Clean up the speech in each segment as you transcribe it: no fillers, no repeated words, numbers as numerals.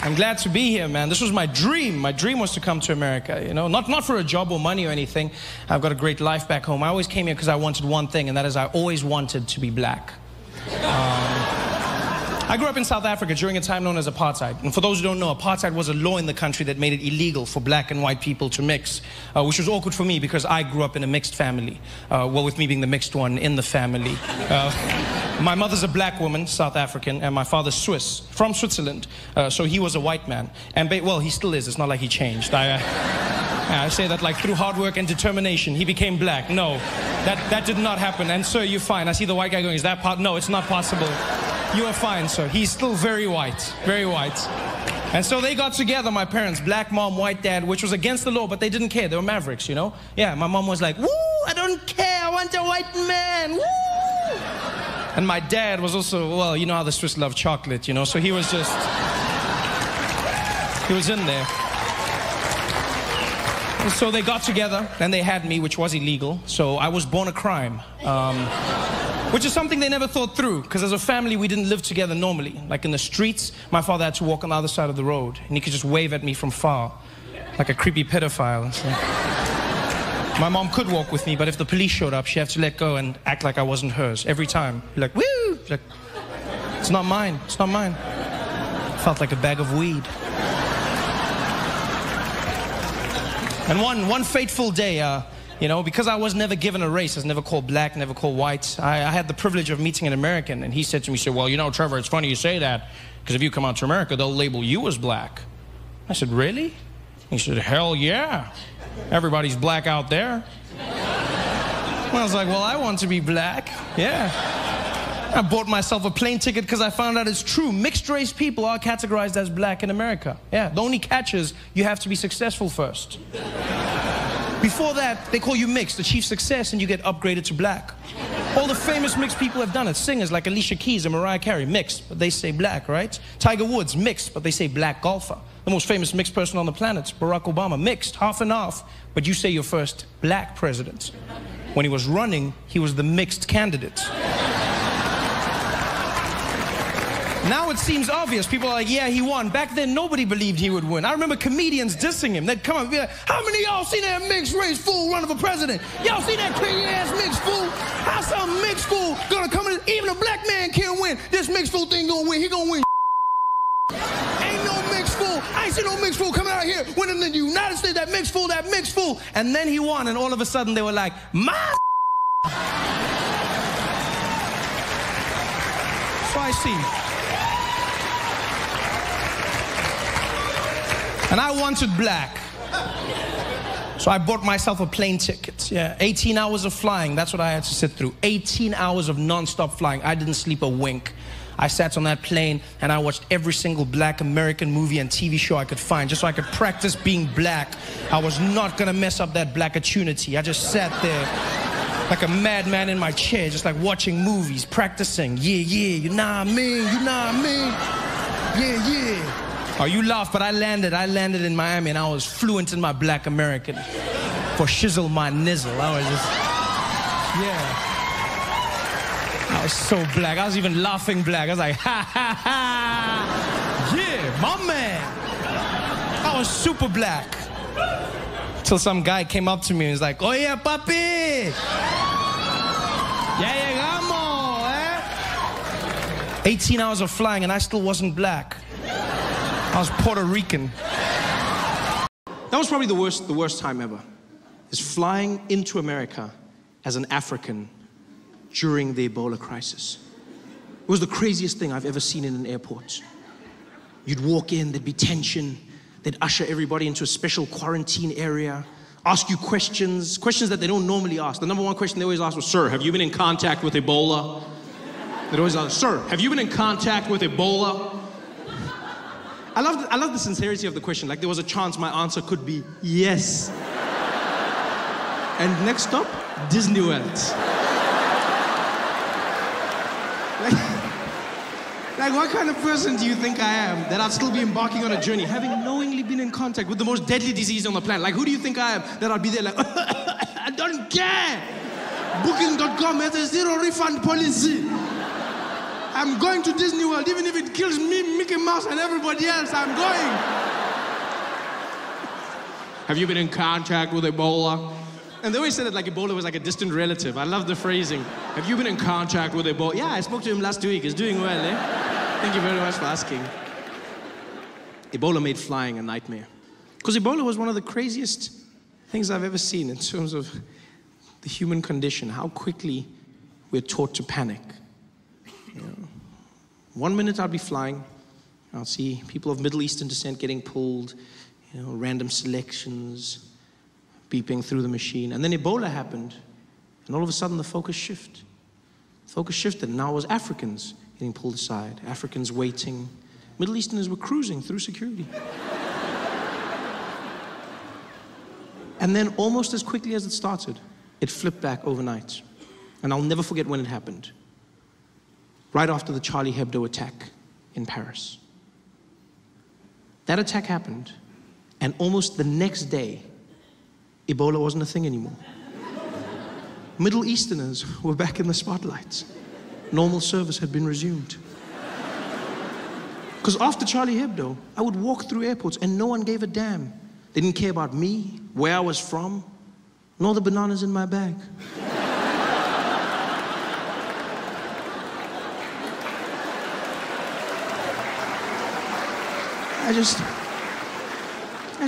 I'm glad to be here, man. This was my dream. My dream was to come to America, you know, not for a job or money or anything. I've got a great life back home. I always came here because I wanted one thing, and that is I always wanted to be black. I grew up in South Africa during a time known as Apartheid. And for those who don't know, Apartheid was a law in the country that made it illegal for black and white people to mix, which was awkward for me because I grew up in a mixed family. Well, with me being the mixed one in the family. My mother's a black woman, South African, and my father's Swiss, from Switzerland. So he was a white man. And, well, he still is. It's not like he changed. I say that like through hard work and determination, he became black. No, that did not happen. And sir, you're fine. I see the white guy going, is that part? No, it's not possible. You are fine, sir. He's still very white, very white. And so they got together, my parents, black mom, white dad, which was against the law, but they didn't care. They were mavericks, you know? Yeah, my mom was like, woo, I don't care. I want a white man, woo. And my dad was also, well, you know how the Swiss love chocolate, you know? So he was just, he was in there. And so they got together, and they had me, which was illegal. So I was born a crime. Which is something they never thought through, because as a family, we didn't live together normally. Like in the streets, my father had to walk on the other side of the road, and he could just wave at me from far, like a creepy pedophile. So my mom could walk with me, but if the police showed up, she'd have to let go and act like I wasn't hers every time. Be like, woo! Like, it's not mine, it's not mine. Felt like a bag of weed. And one fateful day, you know, because I was never given a race, I was never called black, never called white, I had the privilege of meeting an American, and he said to me, well, you know, Trevor, it's funny you say that, because if you come out to America, they'll label you as black. I said, really? He said, hell yeah. Everybody's black out there. Well, I was like, well, I want to be black. Yeah. I bought myself a plane ticket because I found out it's true. Mixed race people are categorized as black in America. Yeah, the only catch is you have to be successful first. Before that, they call you mixed, achieve success, and you get upgraded to black. All the famous mixed people have done it. Singers like Alicia Keys and Mariah Carey, mixed, but they say black, right? Tiger Woods, mixed, but they say black golfer. The most famous mixed person on the planet, Barack Obama, mixed, half and half, but you say your first black president. When he was running, he was the mixed candidate. Now it seems obvious. People are like, yeah, he won. Back then, nobody believed he would win. I remember comedians dissing him. They'd come up and be like, how many of y'all seen that mixed race fool running for president? Y'all seen that crazy-ass mixed fool? How some mixed fool gonna come in? Even a black man can't win. This mixed fool thing gonna win. He gonna win. Ain't no mixed fool. I ain't seen no mixed fool coming out here winning in the United States. That mixed fool, that mixed fool. And then he won, and all of a sudden they were like, my. So I see. And I wanted black. So I bought myself a plane ticket. Yeah, 18 hours of flying, that's what I had to sit through. 18 hours of non-stop flying. I didn't sleep a wink. I sat on that plane and I watched every single black American movie and TV show I could find just so I could practice being black. I was not gonna mess up that black opportunity. I just sat there like a madman in my chair, just like watching movies, practicing. Yeah, yeah, you know what I mean, you know what I mean? Yeah, yeah. Oh, you laugh, but I landed in Miami and I was fluent in my black American. For shizzle my nizzle, I was just, yeah. I was so black, I was even laughing black. I was like, ha, ha, ha. Yeah, my man. I was super black. Till some guy came up to me and was like, oh yeah, papi. Ya llegamos, eh? 18 hours of flying and I still wasn't black. I was Puerto Rican. That was probably the worst time ever. Is flying into America as an African during the Ebola crisis. It was the craziest thing I've ever seen in an airport. You'd walk in, there'd be tension. They'd usher everybody into a special quarantine area, ask you questions that they don't normally ask. The number one question they always ask was, sir, have you been in contact with Ebola? They'd always ask, sir, have you been in contact with Ebola? I love the sincerity of the question. Like there was a chance my answer could be yes. And next stop, Disney World. Like what kind of person do you think I am that I'd still be embarking on a journey, having knowingly been in contact with the most deadly disease on the planet? Like who do you think I am that I'd be there like, I don't care. Booking.com has a zero refund policy. I'm going to Disney World, even if it kills me, Mickey Mouse, and everybody else, I'm going. Have you been in contact with Ebola? And they always said it like Ebola was like a distant relative. I love the phrasing. Have you been in contact with Ebola? Yeah, I spoke to him last week. He's doing well, eh? Thank you very much for asking. Ebola made flying a nightmare. Because Ebola was one of the craziest things I've ever seen in terms of the human condition, how quickly we're taught to panic. You know, 1 minute I'll be flying, I'll see people of Middle Eastern descent getting pulled, you know, random selections, beeping through the machine. And then Ebola happened, and all of a sudden the focus shifted. Focus shifted, and now it was Africans getting pulled aside, Africans waiting. Middle Easterners were cruising through security. And then almost as quickly as it started, it flipped back overnight. And I'll never forget when it happened. Right after the Charlie Hebdo attack in Paris. That attack happened, and almost the next day, Ebola wasn't a thing anymore. Middle Easterners were back in the spotlight. Normal service had been resumed. Because after Charlie Hebdo, I would walk through airports and no one gave a damn. They didn't care about me, where I was from, nor the bananas in my bag. I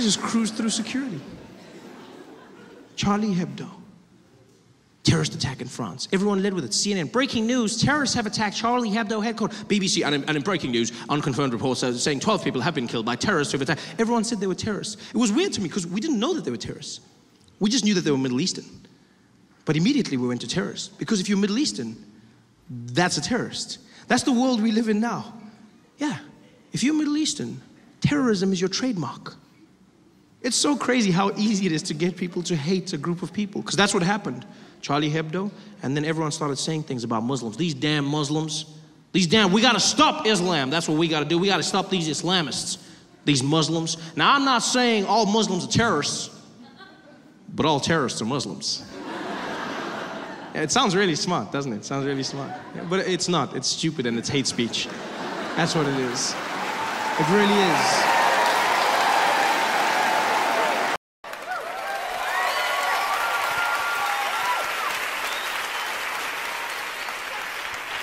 just cruised through security. Charlie Hebdo. Terrorist attack in France. Everyone led with it. CNN, breaking news, terrorists have attacked Charlie Hebdo headquarters. BBC, and in breaking news, unconfirmed reports saying 12 people have been killed by terrorists who have attacked. Everyone said they were terrorists. It was weird to me because we didn't know that they were terrorists. We just knew that they were Middle Eastern. But immediately we went to terrorists. Because if you're Middle Eastern, that's a terrorist. That's the world we live in now. Yeah, if you're Middle Eastern, terrorism is your trademark. It's so crazy how easy it is to get people to hate a group of people, because that's what happened. Charlie Hebdo, and then everyone started saying things about Muslims. These damn Muslims, we gotta stop Islam. That's what we gotta do. We gotta stop these Islamists, these Muslims. Now, I'm not saying all Muslims are terrorists, but all terrorists are Muslims. It sounds really smart, doesn't it? It sounds really smart. Yeah, but it's not. It's stupid and it's hate speech. That's what it is. It really is.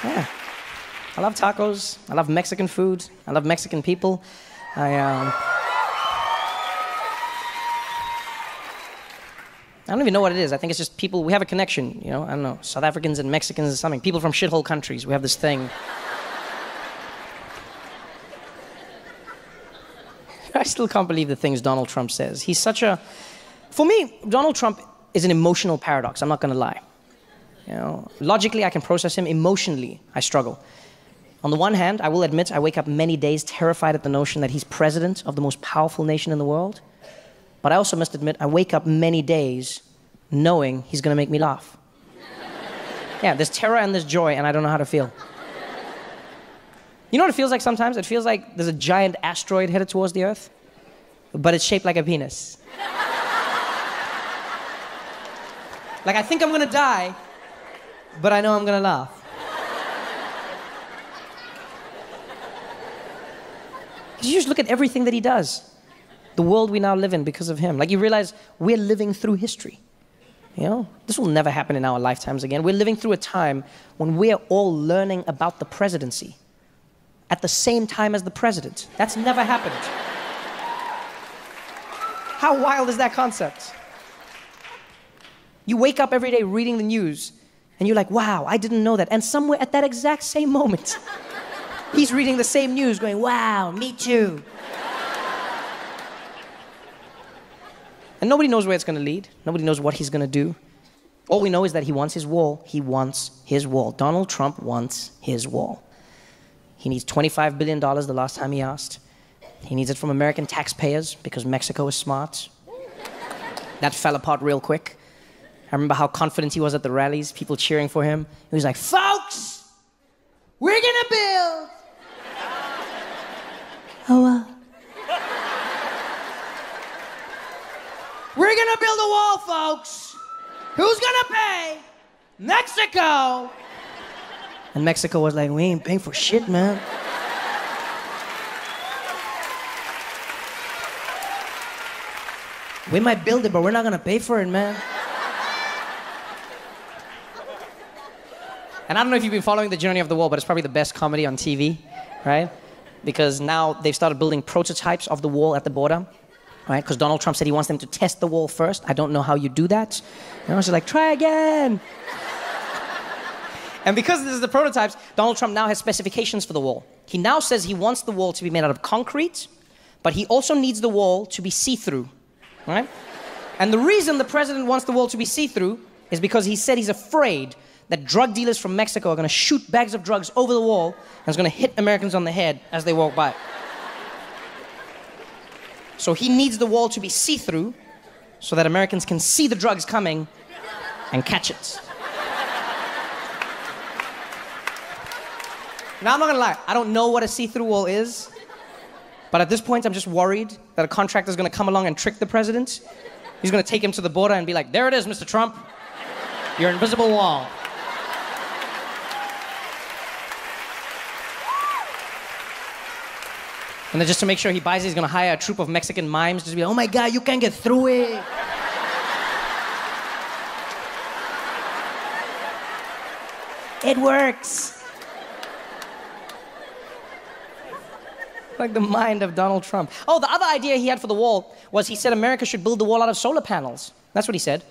Yeah. I love tacos. I love Mexican food. I love Mexican people. I don't even know what it is. I think it's just people, we have a connection, you know? I don't know, South Africans and Mexicans or something. People from shithole countries, we have this thing. I still can't believe the things Donald Trump says. He's such a... For me, Donald Trump is an emotional paradox, I'm not gonna lie. You know, logically, I can process him. Emotionally, I struggle. On the one hand, I will admit I wake up many days terrified at the notion that he's president of the most powerful nation in the world. But I also must admit, I wake up many days knowing he's gonna make me laugh. Yeah, there's terror and there's joy, and I don't know how to feel. You know what it feels like sometimes? It feels like there's a giant asteroid headed towards the Earth, but it's shaped like a penis. Like, I think I'm gonna die, but I know I'm gonna laugh. You just look at everything that he does. The world we now live in because of him. Like, you realize we're living through history. You know, this will never happen in our lifetimes again. We're living through a time when we're all learning about the presidency at the same time as the president. That's never happened. How wild is that concept? You wake up every day reading the news, and you're like, wow, I didn't know that. And somewhere at that exact same moment, he's reading the same news going, wow, me too. And nobody knows where it's going to lead. Nobody knows what he's going to do. All we know is that he wants his wall. He wants his wall. Donald Trump wants his wall. He needs $25 billion the last time he asked. He needs it from American taxpayers because Mexico is smart. That fell apart real quick. I remember how confident he was at the rallies, people cheering for him. He was like, folks, we're gonna build. We're gonna build a wall, folks. Who's gonna pay? Mexico. And Mexico was like, we ain't paying for shit, man. We might build it, but we're not gonna pay for it, man. And I don't know if you've been following the journey of the wall, but it's probably the best comedy on TV, right? Because now they've started building prototypes of the wall at the border, right? Because Donald Trump said he wants them to test the wall first. I don't know how you do that. And I was like, try again. And because this is the prototypes, Donald Trump now has specifications for the wall. He now says he wants the wall to be made out of concrete, but he also needs the wall to be see-through, right? And the reason the president wants the wall to be see-through is because he said he's afraid that drug dealers from Mexico are going to shoot bags of drugs over the wall and it's going to hit Americans on the head as they walk by. So he needs the wall to be see-through so that Americans can see the drugs coming and catch it. Now, I'm not going to lie. I don't know what a see-through wall is. But at this point, I'm just worried that a contractor is going to come along and trick the president. He's going to take him to the border and be like, there it is, Mr. Trump. Your invisible wall. And then just to make sure he buys it, he's going to hire a troop of Mexican mimes just to be like, oh my God, you can't get through it. It works. Like the mind of Donald Trump. Oh, the other idea he had for the wall was he said America should build the wall out of solar panels. That's what he said.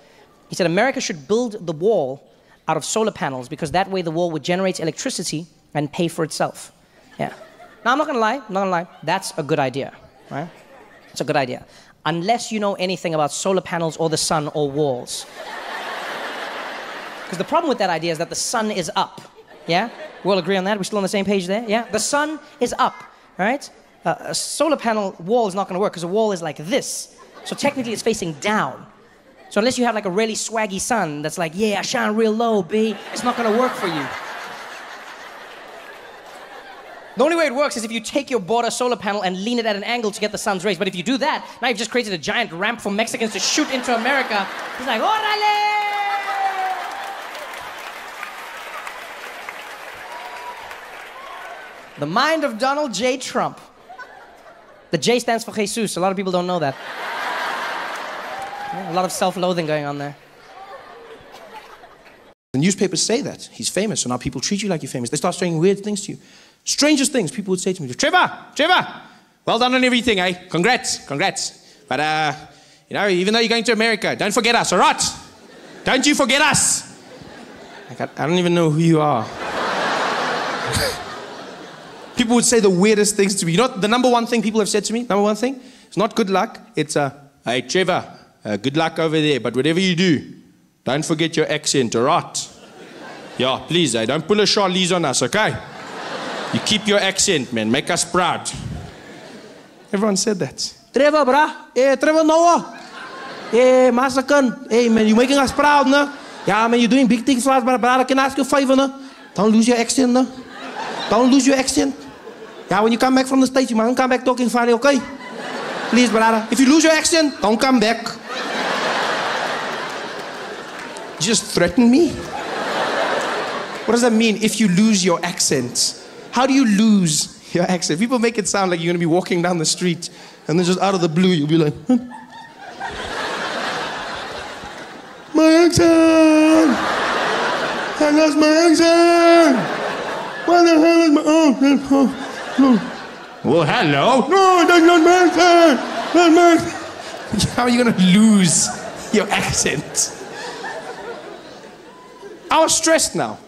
He said America should build the wall out of solar panels because that way the wall would generate electricity and pay for itself. Yeah. Now, I'm not gonna lie, that's a good idea, right? It's a good idea. Unless you know anything about solar panels or the sun or walls. Because the problem with that idea is that the sun is up, yeah? We all agree on that? We're still on the same page there, yeah? The sun is up, right? A solar panel wall is not gonna work because a wall is like this. So technically it's facing down. So unless you have like a really swaggy sun that's like, yeah, I shine real low, B, it's not gonna work for you. The only way it works is if you take your border solar panel and lean it at an angle to get the sun's rays. But if you do that, now you've just created a giant ramp for Mexicans to shoot into America. It's like, órale! The mind of Donald J. Trump. The J stands for Jesus. A lot of people don't know that. Yeah, a lot of self-loathing going on there. The newspapers say that. He's famous, so now people treat you like you're famous. They start saying weird things to you. Strangest things people would say to me. Trevor, well done on everything, eh? Congrats. But, you know, even though you're going to America, don't forget us, all right? Don't you forget us. Like, I don't even know who you are. People would say the weirdest things to me. You know what the number one thing people have said to me? Number one thing? It's not good luck. It's, hey, Trevor, good luck over there. But whatever you do, don't forget your accent, all right? Yeah, please, don't pull a Charlize on us, okay? You keep your accent, man. Make us proud. Everyone said that. Trevor, brah. Hey, Trevor Noah. Hey, Masakan. Hey, man, you're making us proud, no? Yeah, man, you're doing big things for us, but brother, can I ask you a favor, no? Don't lose your accent, no? Don't lose your accent. Yeah, when you come back from the States, you mustn't come back talking funny, okay? Please, brother. If you lose your accent, don't come back. You just threaten me? What does that mean, if you lose your accent? How do you lose your accent? People make it sound like you're going to be walking down the street and then just out of the blue you'll be like, huh? My accent! I lost my accent! What the hell is my... Oh. Well, hello? No, that's not my accent! That's my accent! How are you going to lose your accent? I was stressed now.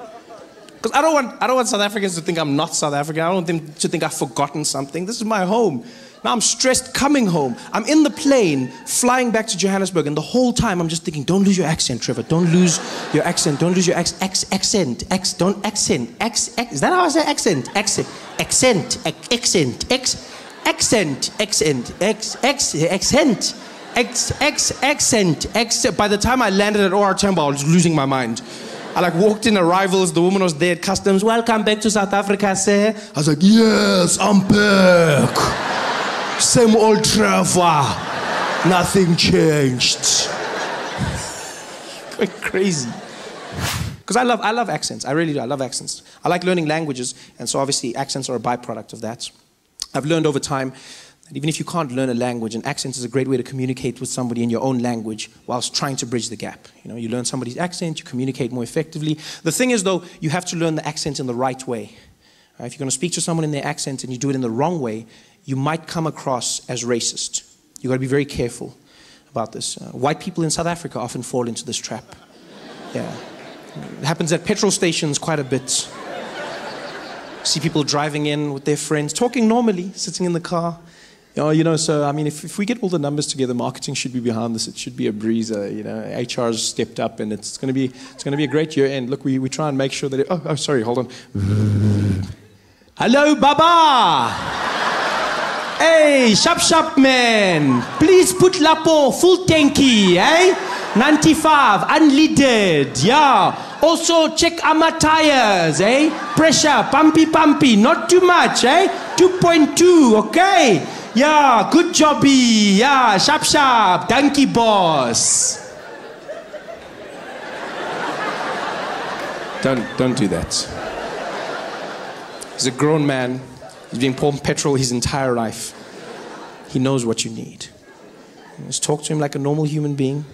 Because I don't want South Africans to think I'm not South African. I don't want them to think I've forgotten something. This is my home. Now I'm stressed coming home. I'm in the plane flying back to Johannesburg, and the whole time I'm just thinking, don't lose your accent, Trevor. Don't lose your accent. Don't lose your accent. Don't accent. Is that how I say accent? Accent. By the time I landed at OR Tambo, I was losing my mind. I like walked in arrivals, the woman was there at customs. Welcome back to South Africa, sir. I was like, yes, I'm back. Same old Trevor. Nothing changed. Going crazy. Because I love accents. I really do. I love accents. I like learning languages, and so obviously accents are a byproduct of that. I've learned over time that even if you can't learn a language, an accent is a great way to communicate with somebody in your own language whilst trying to bridge the gap. You know, you learn somebody's accent, you communicate more effectively. The thing is, though, you have to learn the accent in the right way. If you're going to speak to someone in their accent and you do it in the wrong way, you might come across as racist. You've got to be very careful about this. White people in South Africa often fall into this trap. Yeah. It happens at petrol stations quite a bit. See people driving in with their friends, talking normally, sitting in the car. You know, so I mean, if we get all the numbers together, marketing should be behind this. It should be a breezer. You know, HR's stepped up, and it's going to be a great year. And look, we try and make sure that sorry, hold on. Hello, Baba. Hey, sharp man. Please put Lapo full tanky, eh? 95, unleaded, yeah. Also check our tires, eh? Pressure, pumpy, not too much, eh? 2.2, okay? Yeah, good jobby, yeah, sharp, donkey boss. Don't do that. He's a grown man. He's been pouring petrol his entire life. He knows what you need. Just talk to him like a normal human being.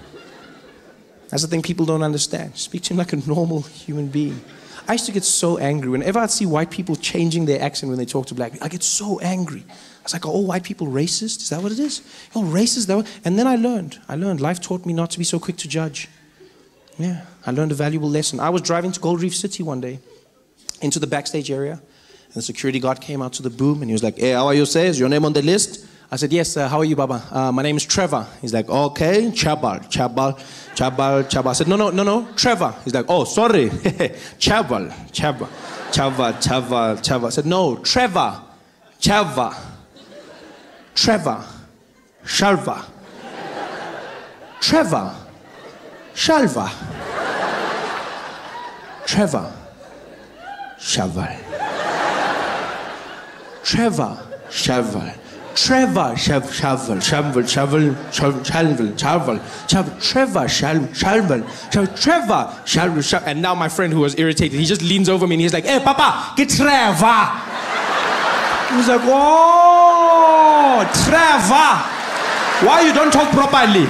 That's the thing people don't understand. Speak to him like a normal human being. I used to get so angry. Whenever I'd see white people changing their accent when they talk to black people, I get so angry. I was like, oh, white people racist? Is that what it is? Oh, racist? And then I learned. Life taught me not to be so quick to judge. Yeah, I learned a valuable lesson. I was driving to Gold Reef City one day, into the backstage area, and the security guard came out to the boom, and he was like, hey, how are you, sir? Is your name on the list? I said, yes, how are you, Baba? My name is Trevor. He's like, okay, Chabal. I said, no, Trevor. He's like, oh, sorry, Chabal. I said, no, Trevor, Shalva. Trevor, Shalva. Trevor, Shalva. Trevor, Shaval. Trevor, Shaval. Trevor, Shaval. And now my friend who was irritated, he just leans over me and he's like, hey, Papa, get Trevor. He was like, oh, Trevor. Why you don't talk properly?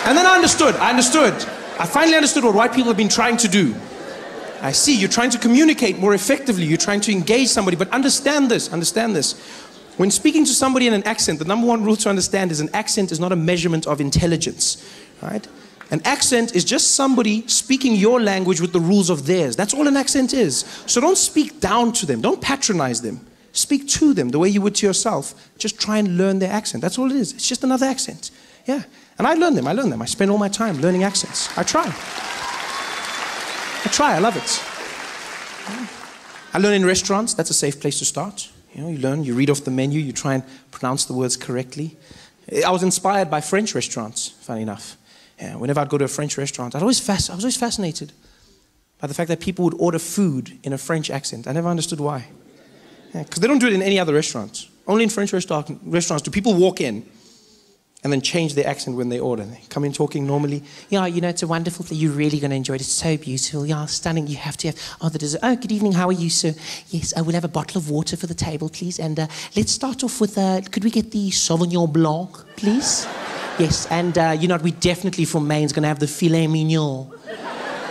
And then I understood. I finally understood what white people have been trying to do. I see, you're trying to communicate more effectively. You're trying to engage somebody, but understand this. When speaking to somebody in an accent, the number one rule to understand is an accent is not a measurement of intelligence, right? An accent is just somebody speaking your language with the rules of theirs. That's all an accent is. So don't speak down to them. Don't patronize them. Speak to them the way you would to yourself. Just try and learn their accent. That's all it is. It's just another accent. Yeah. And I learn them. I spend all my time learning accents. I try. I love it. I learn in restaurants. That's a safe place to start. You know, you learn, you read off the menu, you try and pronounce the words correctly. I was inspired by French restaurants, funny enough. Yeah, whenever I'd go to a French restaurant, I was always fascinated by the fact that people would order food in a French accent. I never understood why. Because they don't do it in any other restaurants. Only in French restaurants do people walk in and then change their accent when they order. They come in talking normally. Yeah, you know, it's a wonderful thing. You're really going to enjoy it. It's so beautiful. Yeah, stunning. You have to have... Oh, the dessert. Oh, good evening. How are you, sir? Yes, I will have a bottle of water for the table, please. And let's start off with... could we get the Sauvignon Blanc, please? Yes, and you know what? We definitely, for mains, going to have the filet mignon.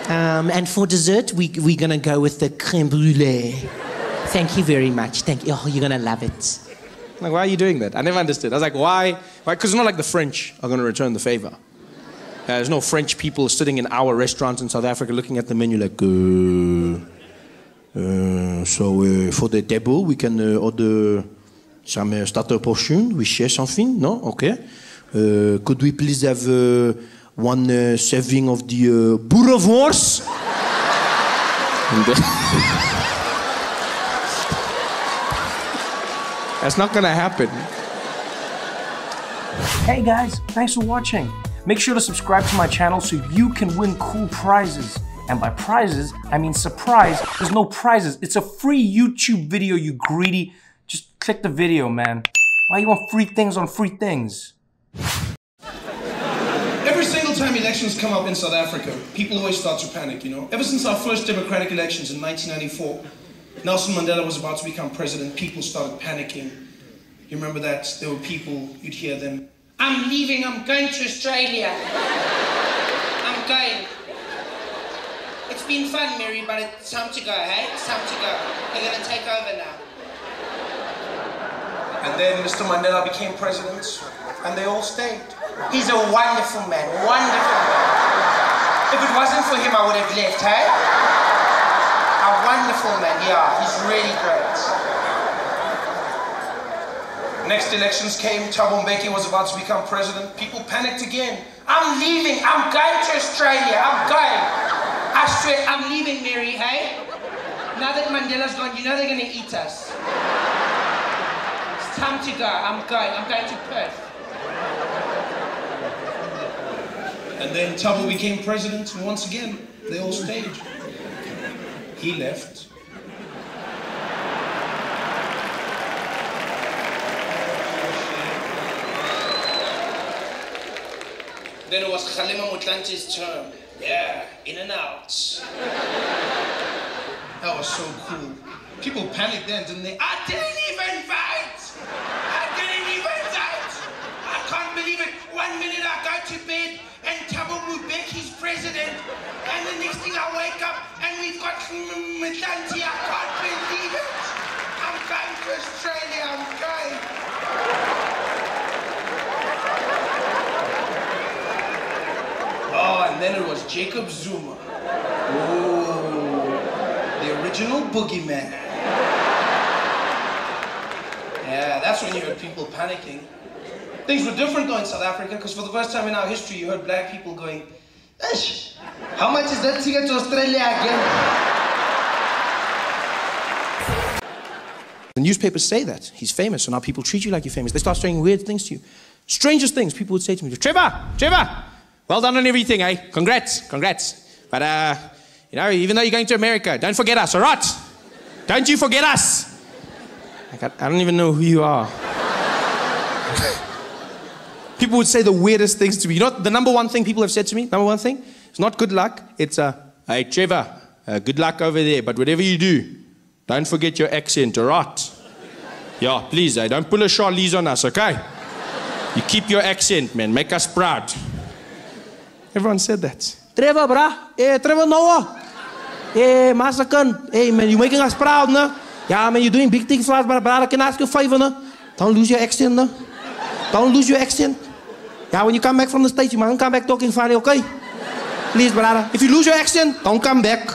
And for dessert, we're going to go with the crème brûlée. Thank you very much. Thank you. Oh, you're going to love it. Like, why are you doing that? I never understood. I was like, why? Because it's not like the French are going to return the favor. There's no French people sitting in our restaurants in South Africa looking at the menu like, so for the table, we can order some starter portion with share something? No? Okay. Could we please have one serving of the boerewors? That's not gonna happen. Hey guys, thanks for watching. Make sure to subscribe to my channel so you can win cool prizes. And by prizes, I mean surprise. There's no prizes. It's a free YouTube video, you greedy. Just click the video, man. Why you want free things on free things? Every time elections come up in South Africa, people always start to panic, you know. Ever since our first democratic elections in 1994, Nelson Mandela was about to become president, people started panicking. You remember that? There were people, you'd hear them, "I'm leaving, I'm going to Australia. I'm going. It's been fun, Mary, but it's time to go, hey? It's time to go. They're going to take over now." And then Mr. Mandela became president, and they all stayed. He's a wonderful man, wonderful man. If it wasn't for him, I would have left, hey? A wonderful man, yeah, he's really great. Next elections came, Thabo Mbeki was about to become president. People panicked again. "I'm leaving, I'm going to Australia, I'm going. I swear, I'm leaving, Mary, hey? Now that Mandela's gone, you know they're going to eat us. It's time to go, I'm going to Perth." And then Thabo became president, and once again, they all stayed. He left. Then it was Kgalema Motlante's term. Yeah, in and out. That was so cool. People panicked then, didn't they? I didn't even fight! I didn't even fight! I can't believe it. 1 minute I go to bed and Thabo Mbeki's president, and the next thing I wake up and we've got Motlanthe. I can't believe it. I'm going to Australia, I'm going. Oh, and then it was Jacob Zuma. Oh, the original boogeyman. Yeah, that's when you heard people panicking. Things were different though in South Africa, because for the first time in our history, you heard black people going, "Eish, how much is that ticket to Australia again?" The newspapers say that. He's famous, so now people treat you like you're famous. They start saying weird things to you. Strangest things people would say to me. "Trevor, well done on everything, eh? Congrats. But, you know, even though you're going to America, don't forget us, all right? Don't you forget us." Like, I don't even know who you are. People would say the weirdest things to me. You know, the number one thing people have said to me, number one thing, it's not good luck, it's, "Hey, Trevor, good luck over there, but whatever you do, don't forget your accent, all right? Yeah, please, don't pull a Charlize on us, okay? You keep your accent, man, make us proud." Everyone said that. "Trevor, brah. Hey, Trevor Noah. Hey, Masakan. Hey, man, you're making us proud, no? Yeah, man, you're doing big things for us, but brother, I can ask you a favor, no? Don't lose your accent, no? Don't lose your accent. Yeah, when you come back from the States, you mustn't come back talking funny, okay? Please, brother. If you lose your accent, don't come back."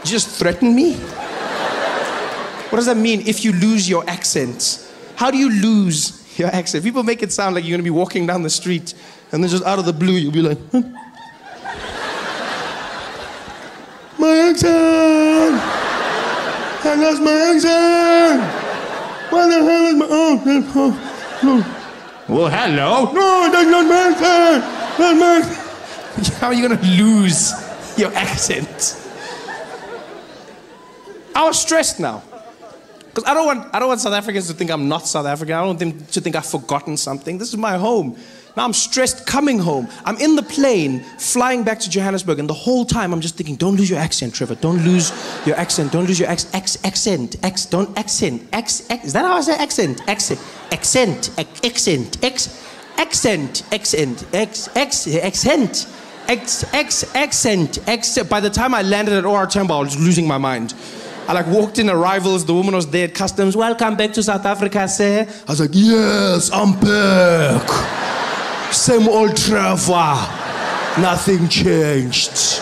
You just threaten me? What does that mean, if you lose your accent? How do you lose your accent? People make it sound like you're going to be walking down the street and then just out of the blue you'll be like, "My accent! I lost my accent! What the hell is my accent? Well, hello? No, that's not my accent! That's my accent!" How are you going to lose your accent? I was stressed now. Because I don't want South Africans to think I'm not South African. I don't want them to think I've forgotten something. This is my home. Now I'm stressed coming home. I'm in the plane flying back to Johannesburg, and the whole time I'm just thinking, don't lose your accent, Trevor. Don't lose your accent. Don't lose your accent. Don't accent. Is that how I say accent? Accent. By the time I landed at OR Tambo, I was losing my mind. I walked in arrivals, the woman was there at customs. "Welcome back to South Africa, sir." I was like, "Yes, I'm back. Same old Trevor. Nothing changed."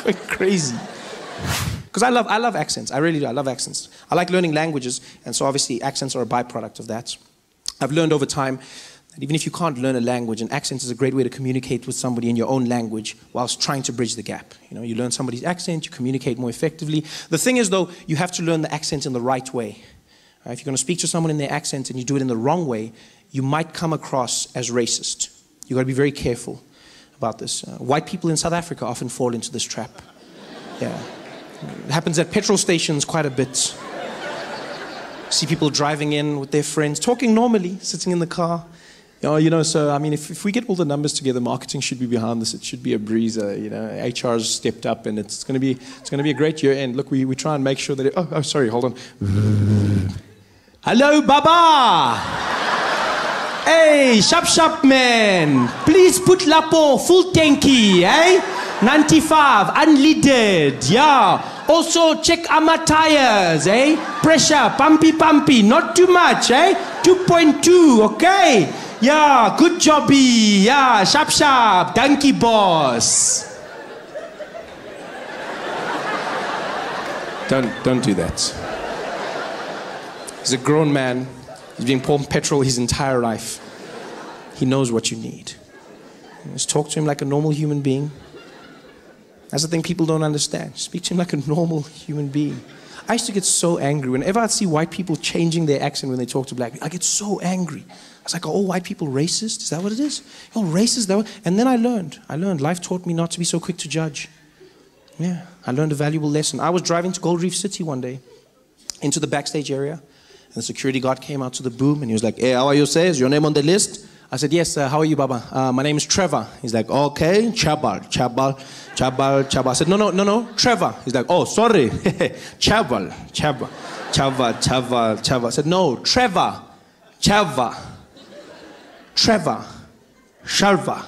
Going crazy. Because I love accents. I really do. I love accents. I like learning languages, and so obviously accents are a byproduct of that. I've learned over time that even if you can't learn a language, an accent is a great way to communicate with somebody in your own language whilst trying to bridge the gap. You know, you learn somebody's accent, you communicate more effectively. The thing is, though, you have to learn the accent in the right way. If you're going to speak to someone in their accent and you do it in the wrong way, you might come across as racist. You've got to be very careful about this. White people in South Africa often fall into this trap. Yeah. It happens at petrol stations quite a bit. See people driving in with their friends, talking normally, sitting in the car. Yeah, you know, so I mean, if we get all the numbers together, marketing should be behind this. It should be a breezer. You know, HR's stepped up, and it's going to be a great year. And look, we try and make sure that. Oh, sorry, hold on. Hello, Baba. Hey, sharp man. Please put Lapo full tanky, eh? 95 unleaded, yeah. Also check our tires, eh? Pressure, pumpy, not too much, eh? 2.2, okay. Yeah, good jobby. Yeah, sharp, donkey boss. Don't do that. He's a grown man. He's been pouring petrol his entire life. He knows what you need. Just talk to him like a normal human being. That's the thing people don't understand. Speak to him like a normal human being. I used to get so angry whenever I'd see white people changing their accent when they talk to black people. I get so angry. I was like, are all white people racist? Is that what it is? You're racist? And then I learned. Life taught me not to be so quick to judge. Yeah, I learned a valuable lesson. I was driving to Gold Reef City one day, into the backstage area, and the security guard came out to the boom, and he was like, hey, how are you, sir? Is your name on the list? I said, yes, how are you, Baba? My name is Trevor. He's like, okay, Chabal. I said, no, Trevor. He's like, oh, sorry, Chabal. I said, no, Trevor, Shalva. Trevor, Shalva.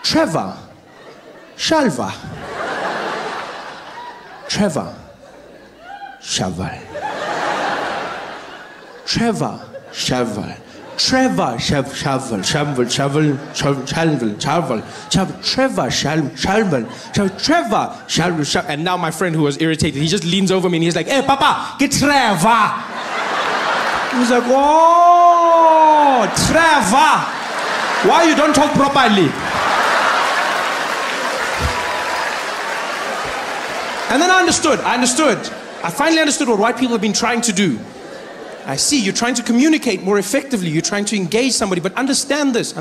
Trevor, Shalva. Trevor, Shaval. Trevor, Shaval. Trevor, Shaval. And now my friend who was irritated, he just leans over me and he's like, hey, Papa, get Trevor. He was like, oh, Trevor. Why you don't talk properly? And then I understood. I finally understood what white people have been trying to do. I see, you're trying to communicate more effectively. You're trying to engage somebody. But understand this.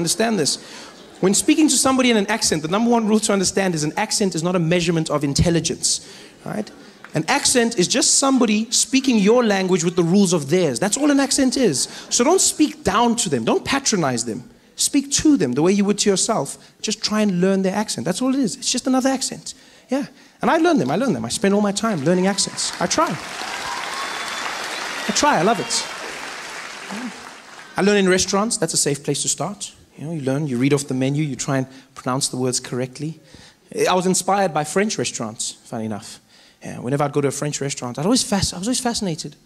When speaking to somebody in an accent, the number one rule to understand is an accent is not a measurement of intelligence. Right? An accent is just somebody speaking your language with the rules of theirs. That's all an accent is. So don't speak down to them. Don't patronize them. Speak to them the way you would to yourself. Just try and learn their accent. That's all it is. It's just another accent. Yeah. And I learn them. I spend all my time learning accents. I try. I love it. I learn in restaurants. That's a safe place to start. You know, you learn, you read off the menu, you try and pronounce the words correctly. I was inspired by French restaurants, funny enough. Yeah, whenever I'd go to a French restaurant, I was always fascinated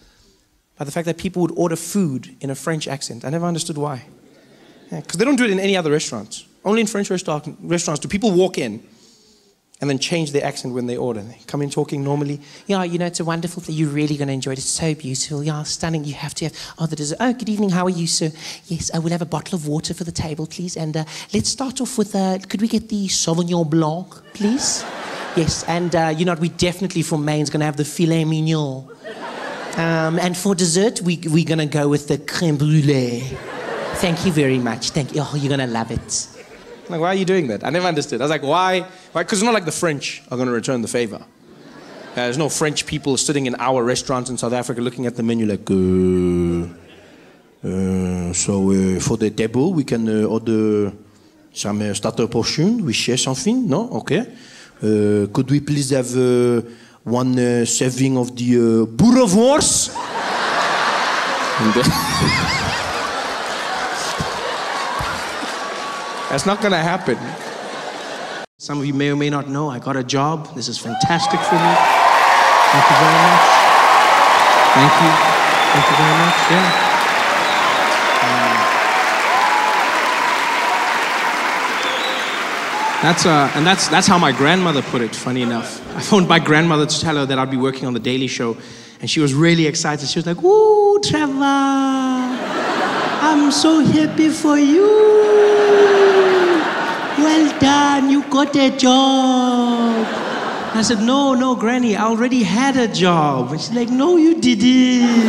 by the fact that people would order food in a French accent. I never understood why. Because they don't do it in any other restaurants. Only in French restaurants do people walk in and then change their accent when they order. They come in talking normally. Yeah, you know, it's a wonderful thing. You're really going to enjoy it. It's so beautiful. Yeah, stunning. You have to have... Oh, the dessert. Oh, good evening. How are you, sir? Yes, I will have a bottle of water for the table, please. And let's start off with... could we get the Sauvignon Blanc, please? Yes, and you know, we definitely, for main, is going to have the filet mignon. And for dessert, we're going to go with the crème brûlée. Thank you very much. Thank you. Oh, you're going to love it. Like, why are you doing that? I never understood. I was like, why? Because it's not like the French are going to return the favor. There's no French people sitting in our restaurants in South Africa looking at the menu like, so for the table, we can order some starter portion. We share something? No? Okay. Could we please have one serving of the boerewors? That's not going to happen. Some of you may or may not know, I got a job. This is fantastic for me. Thank you very much. Thank you. Thank you very much. Yeah. That's how my grandmother put it, funny enough. I phoned my grandmother to tell her that I'd be working on The Daily Show, and she was really excited. She was like, "Ooh, Trevor, I'm so happy for you. Well done, you got a job." I said, no, Granny, I already had a job. And she's like, "No, you didn't.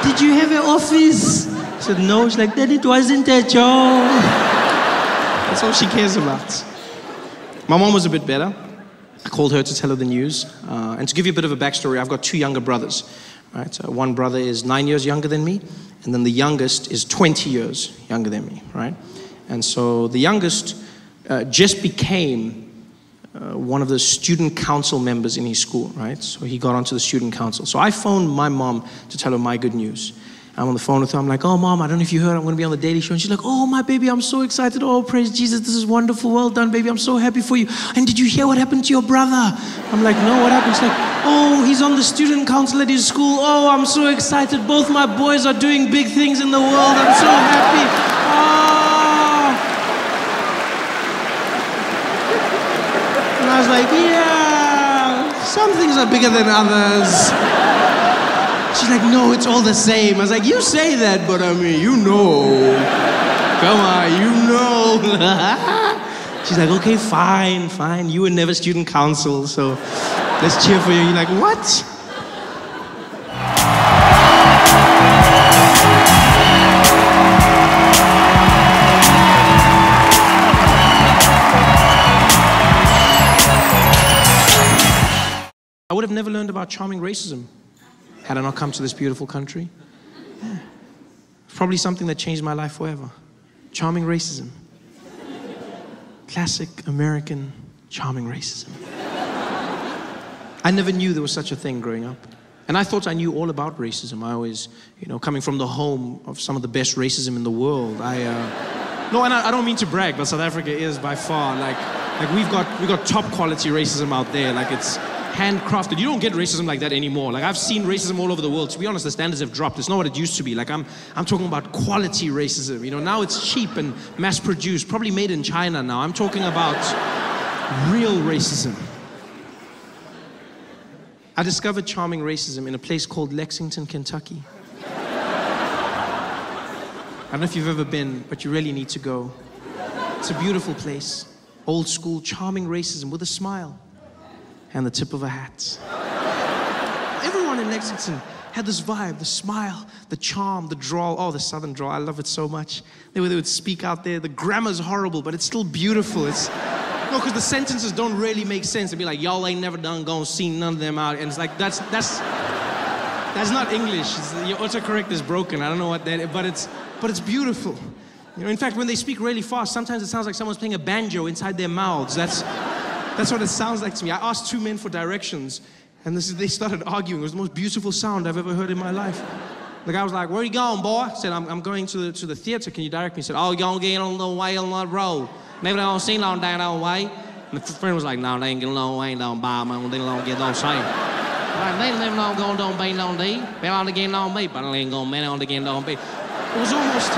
Did you have an office?" I said, "No." She's like, "Then it wasn't a job." That's all she cares about. My mom was a bit better. I called her to tell her the news. And to give you a bit of a backstory, I've got two younger brothers. Right? So one brother is 9 years younger than me, and then the youngest is 20 years younger than me, right? And so the youngest just became one of the student council members in his school, right? So he got onto the student council. So I phoned my mom to tell her my good news. I'm on the phone with her. I'm like, oh, Mom, I don't know if you heard, I'm going to be on the Daily Show. And she's like, oh, my baby, I'm so excited. Oh, praise Jesus. This is wonderful. Well done, baby. I'm so happy for you. And did you hear what happened to your brother? I'm like, no, what happened? She's like, oh, he's on the student council at his school. Oh, I'm so excited. Both my boys are doing big things in the world. I'm so happy. Oh. And I was like, yeah, some things are bigger than others. She's like, no, it's all the same. I was like, you say that, but I mean, you know. Come on, you know. She's like, okay, fine, fine. You were never student council, so let's cheer for you. You're like, what? I would have never learned about charming racism had I not come to this beautiful country. Yeah. Probably something that changed my life forever. Charming racism. Classic American charming racism. I never knew there was such a thing growing up. And I thought I knew all about racism. I always, coming from the home of some of the best racism in the world, no, and I don't mean to brag, but South Africa is by far, like we've got top quality racism out there. Like, it's handcrafted. You don't get racism like that anymore. Like, I've seen racism all over the world. To be honest, the standards have dropped. It's not what it used to be. Like, I'm talking about quality racism. Now it's cheap and mass-produced, probably made in China now. I'm talking about real racism. I discovered charming racism in a place called Lexington, Kentucky. I don't know if you've ever been, but you really need to go. It's a beautiful place. Old school, charming racism with a smile and the tip of a hat. Everyone in Lexington had this vibe, the smile, the charm, the drawl. Oh, the southern drawl, I love it so much. They would speak out there. The grammar's horrible, but it's still beautiful. No, because the sentences don't really make sense. They'd be like, y'all ain't never done gonna see none of them out. And it's like, that's not English. Your autocorrect is broken. I don't know what that is, but it's beautiful. In fact, when they speak really fast, sometimes it sounds like someone's playing a banjo inside their mouths. That's what it sounds like to me. I asked two men for directions, and they started arguing. It was the most beautiful sound I've ever heard in my life. The guy was like, where are you going, boy? I said, I'm going to the theater. Can you direct me? He said, oh, you're going to get on the way on the road. Maybe they don't see long down that way. And the friend was like, no, they ain't getting long way down by, man. They don't get no same. Like, they live long going don't be no day. They don't get no me, but they ain't going to on again don't be. It was almost.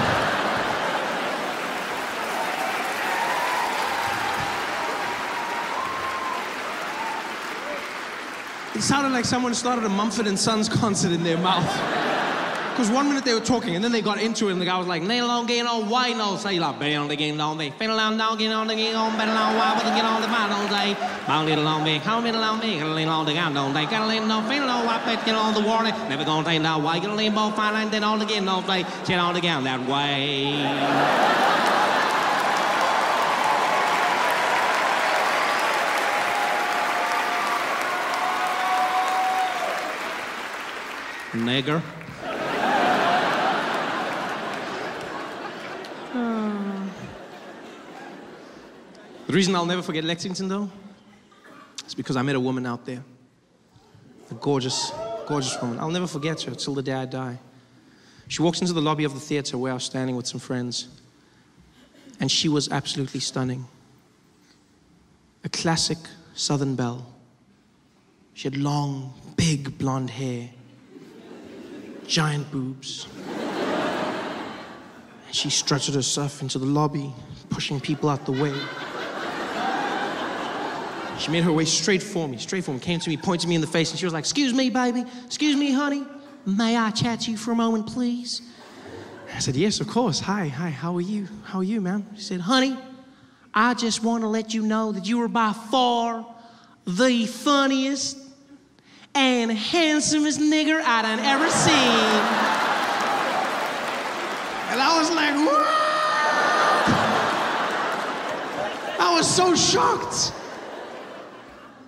It sounded like someone started a Mumford & Sons concert in their mouth. Because 1 minute they were talking, and then they got into it, and the guy was like, "They don't get on why no say like be on the game on me, feel on down get on the game on better on why but get on the man on day, bound little on me, how little on me, get on the gun on day, got to no feel no why bet get on the warning, never gonna take now why get on both fine and then on the game on day, get on the gun that way." Nigger. The reason I'll never forget Lexington, though, is because I met a woman out there. A gorgeous, gorgeous woman. I'll never forget her till the day I die. She walks into the lobby of the theater where I was standing with some friends, and she was absolutely stunning. A classic Southern belle. She had long, big blonde hair, giant boobs. And she strutted herself into the lobby, pushing people out the way. She made her way straight for me, came to me, pointed me in the face, and she was like, "Excuse me, baby. Excuse me, honey. May I chat to you for a moment, please?" I said, "Yes, of course. Hi, how are you? How are you, ma'am?" She said, "Honey, I just want to let you know that you were by far the funniest and handsomest nigger I done ever seen." And I was like, what? I was so shocked.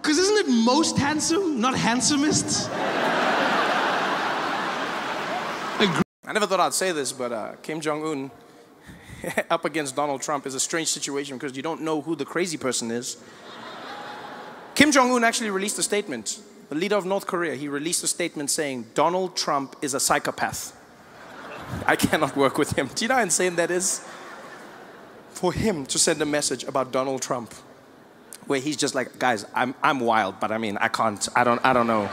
Because isn't it most handsome, not handsomest? I never thought I'd say this, but Kim Jong-un up against Donald Trump is a strange situation because you don't know who the crazy person is. Kim Jong-un actually released a statement. The leader of North Korea, he released a statement saying, Donald Trump is a psychopath. I cannot work with him. Do you know how insane that is? For him to send a message about Donald Trump, where he's just like, guys, I'm wild, but I mean, I don't know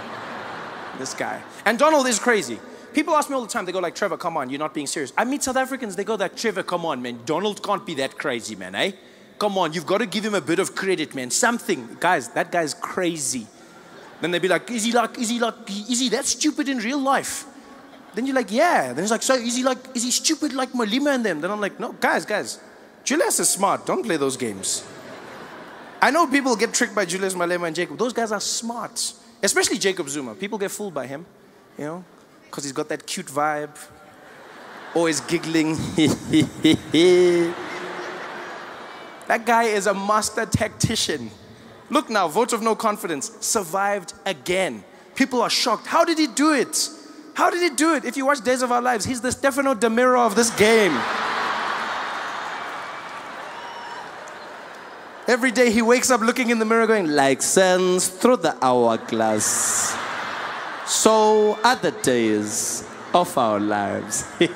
this guy. And Donald is crazy. People ask me all the time, they go like, Trevor, come on, you're not being serious. I meet South Africans, they go like, Trevor, come on, man, Donald can't be that crazy, man, eh? Come on, you've got to give him a bit of credit, man, something. Guys, that guy's crazy. Then they'd be like, is he that stupid in real life? Then you're like, yeah. Then he's like, so is he stupid like Malima and them? Then I'm like, no, guys, Julius is smart, don't play those games. I know people get tricked by Julius Malema and Jacob. Those guys are smart. Especially Jacob Zuma. People get fooled by him, you know, because he's got that cute vibe. Always giggling. That guy is a master tactician. Look now, vote of no confidence. Survived again. People are shocked. How did he do it? How did he do it? If you watch Days of Our Lives, he's the Stefano De Miro of this game. Every day he wakes up looking in the mirror going, like sands through the hourglass, so are the days of our lives. And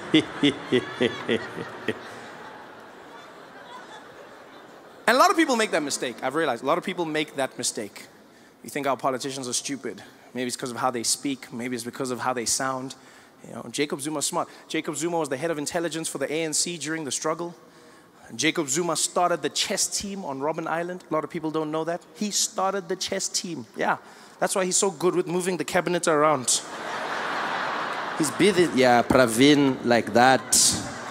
a lot of people make that mistake. I've realized a lot of people make that mistake. You think our politicians are stupid. Maybe it's because of how they speak. Maybe it's because of how they sound. You know, Jacob Zuma's smart. Jacob Zuma was the head of intelligence for the ANC during the struggle. Jacob Zuma started the chess team on Robben Island. A lot of people don't know that. He started the chess team. Yeah, that's why he's so good with moving the cabinet around. He's busy, yeah, Pravin like that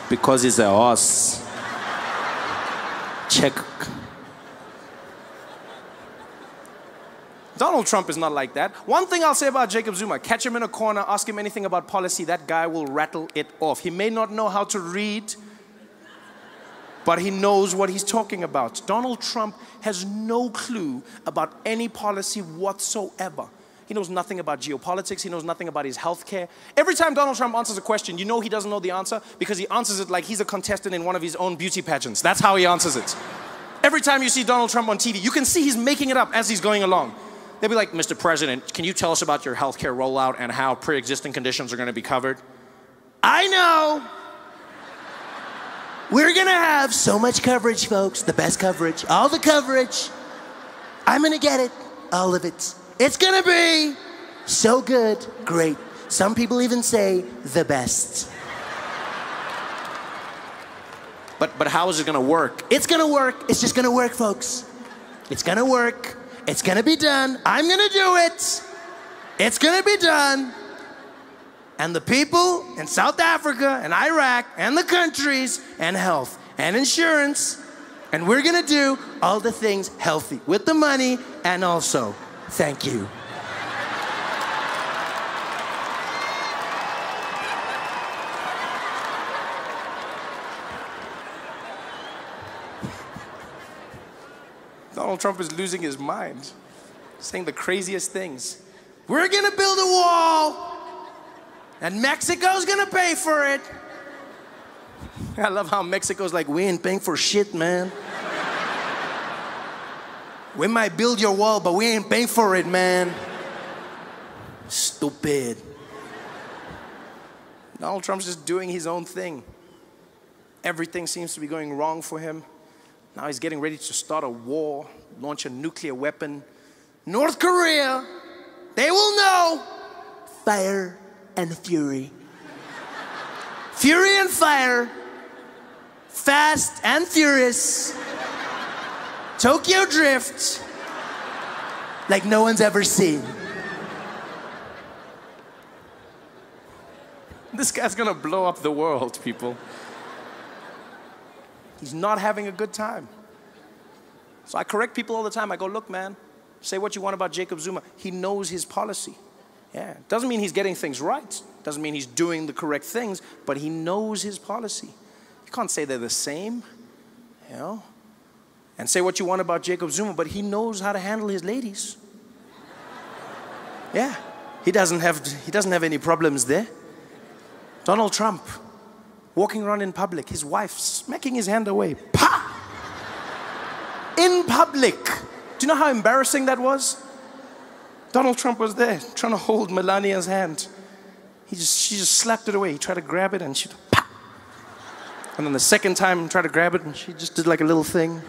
because he's a horse. Check. Donald Trump is not like that. One thing I'll say about Jacob Zuma, catch him in a corner, ask him anything about policy, that guy will rattle it off. He may not know how to read, but he knows what he's talking about. Donald Trump has no clue about any policy whatsoever. He knows nothing about geopolitics. He knows nothing about his healthcare. Every time Donald Trump answers a question, you know he doesn't know the answer because he answers it like he's a contestant in one of his own beauty pageants. That's how he answers it. Every time you see Donald Trump on TV, you can see he's making it up as he's going along. They'll be like, Mr. President, can you tell us about your healthcare rollout and how pre-existing conditions are going to be covered? I know. We're going to have so much coverage, folks. The best coverage. All the coverage. I'm going to get it. All of it. It's going to be so good. Great. Some people even say the best. But how is it going to work? It's going to work. It's just going to work, folks. It's going to work. It's going to be done. I'm going to do it. It's going to be done. And the people in South Africa and Iraq and the countries and health and insurance, and we're going to do all the things healthy with the money and also thank you. Donald Trump is losing his mind, saying the craziest things. We're going to build a wall. And Mexico's gonna pay for it. I love how Mexico's like, we ain't paying for shit, man. We might build your wall, but we ain't paying for it, man. Stupid. Donald Trump's just doing his own thing. Everything seems to be going wrong for him. Now he's getting ready to start a war, launch a nuclear weapon. North Korea, they will know. Fire and fury. Fury and fire. Fast and furious. Tokyo Drift. Like no one's ever seen. This guy's gonna blow up the world, people. He's not having a good time. So I correct people all the time. I go, look, man, say what you want about Jacob Zuma. He knows his policy. Yeah, doesn't mean he's getting things right. Doesn't mean he's doing the correct things, but he knows his policy. You can't say they're the same, you know? And say what you want about Jacob Zuma, but he knows how to handle his ladies. Yeah, he doesn't have any problems there. Donald Trump, walking around in public, his wife smacking his hand away. Pa! In public. Do you know how embarrassing that was? Donald Trump was there, trying to hold Melania's hand. She just slapped it away. He tried to grab it and she, pa! And then the second time, tried to grab it and she just did like a little thing.